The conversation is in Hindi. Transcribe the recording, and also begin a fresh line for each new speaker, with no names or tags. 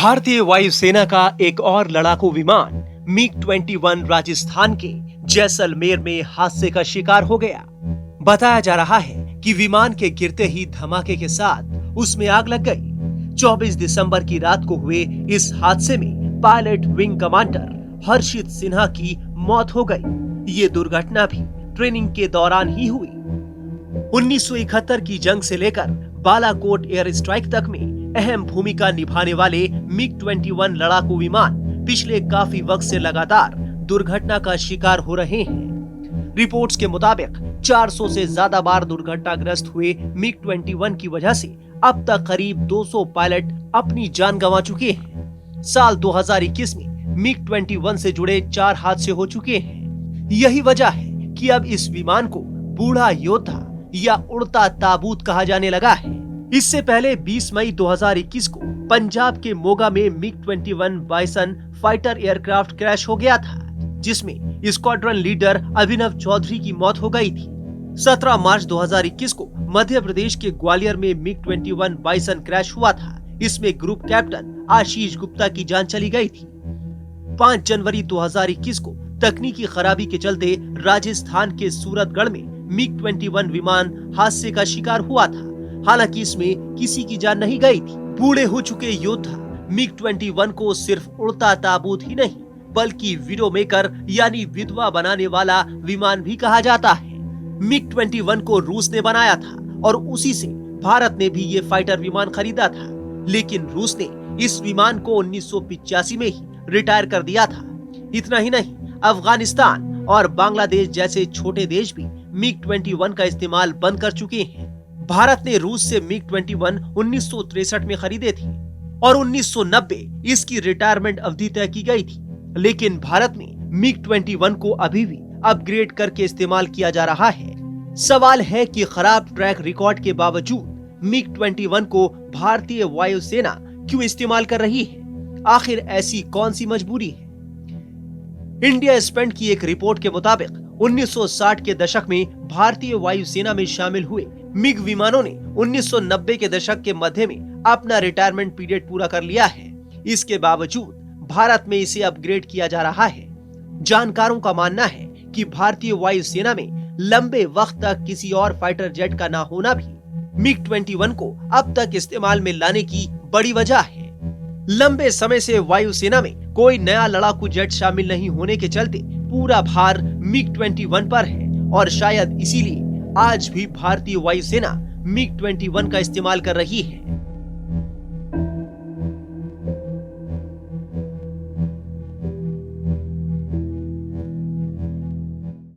भारतीय वायुसेना का एक और लड़ाकू विमान MiG-21 राजस्थान के जैसलमेर में हादसे का शिकार हो गया। बताया जा रहा है कि विमान के गिरते ही धमाके के साथ उसमें आग लग गई। 24 दिसंबर की रात को हुए इस हादसे में पायलट विंग कमांडर हर्षित सिन्हा की मौत हो गई। ये दुर्घटना भी ट्रेनिंग के दौरान ही हुई। 1971 की जंग से लेकर बालाकोट एयर स्ट्राइक तक में अहम भूमिका निभाने वाले MiG-21 लड़ाकू विमान पिछले काफी वक्त से लगातार दुर्घटना का शिकार हो रहे हैं। रिपोर्ट्स के मुताबिक 400 से ज्यादा बार दुर्घटनाग्रस्त हुए MiG-21 की वजह से अब तक करीब 200 पायलट अपनी जान गंवा चुके हैं। साल 2021 में MiG-21 से जुड़े 4 हादसे हो चुके हैं। यही वजह है कि अब इस विमान को बूढ़ा योद्धा या उड़ता ताबूत कहा जाने लगा है। इससे पहले 20 मई 2021 को पंजाब के मोगा में MiG-21 bison fighter aircraft crash हो गया था, जिसमें स्क्वाड्रन लीडर अभिनव चौधरी की मौत हो गई थी। 17 मार्च 2021 को मध्य प्रदेश के ग्वालियर में MiG-21 बाइसन क्रैश हुआ था। इसमें ग्रुप कैप्टन आशीष गुप्ता की जान चली गई थी। 5 जनवरी 2021 को तकनीकी खराबी के चलते राजस्थान के सूरतगढ़ में MiG-21 विमान हादसे का शिकार हुआ था। हालांकि इसमें किसी की जान नहीं गई थी। बूढ़े हो चुके योद्धा MiG-21 को सिर्फ उड़ता ताबूत ही नहीं बल्कि विडो मेकर यानी विधवा बनाने वाला विमान भी कहा जाता है। MiG-21 को रूस ने बनाया था और उसी से भारत ने भी ये फाइटर विमान खरीदा था, लेकिन रूस ने इस विमान को 1985 में ही रिटायर कर दिया था। इतना ही नहीं, अफगानिस्तान और बांग्लादेश जैसे छोटे देश भी MiG-21 का इस्तेमाल बंद कर चुके हैं। भारत ने रूस से MiG-21 1963 में खरीदे थे और 1990 इसकी रिटायरमेंट अवधि तय की गई थी, लेकिन भारत में MiG-21 को अभी भी अपग्रेड करके इस्तेमाल किया जा रहा है। सवाल है कि खराब ट्रैक रिकॉर्ड के बावजूद MiG-21 को भारतीय वायुसेना क्यों इस्तेमाल कर रही है? आखिर ऐसी कौन सी मजबूरी है? इंडिया स्पेंट की एक रिपोर्ट के मुताबिक 1960 के दशक में भारतीय वायुसेना में शामिल हुए MiG विमानों ने 1990 के दशक के मध्य में अपना रिटायरमेंट पीरियड पूरा कर लिया है। इसके बावजूद भारत में इसे अपग्रेड किया जा रहा है। जानकारों का मानना है कि भारतीय वायुसेना में लंबे वक्त तक किसी और फाइटर जेट का न होना भी MiG-21 को अब तक इस्तेमाल में लाने की बड़ी वजह है। लंबे समय से वायुसेना में कोई नया लड़ाकू जेट शामिल नहीं होने के चलते पूरा भार MiG-21 पर है और शायद इसीलिए आज भी भारतीय वायुसेना MiG-21 का इस्तेमाल कर रही है।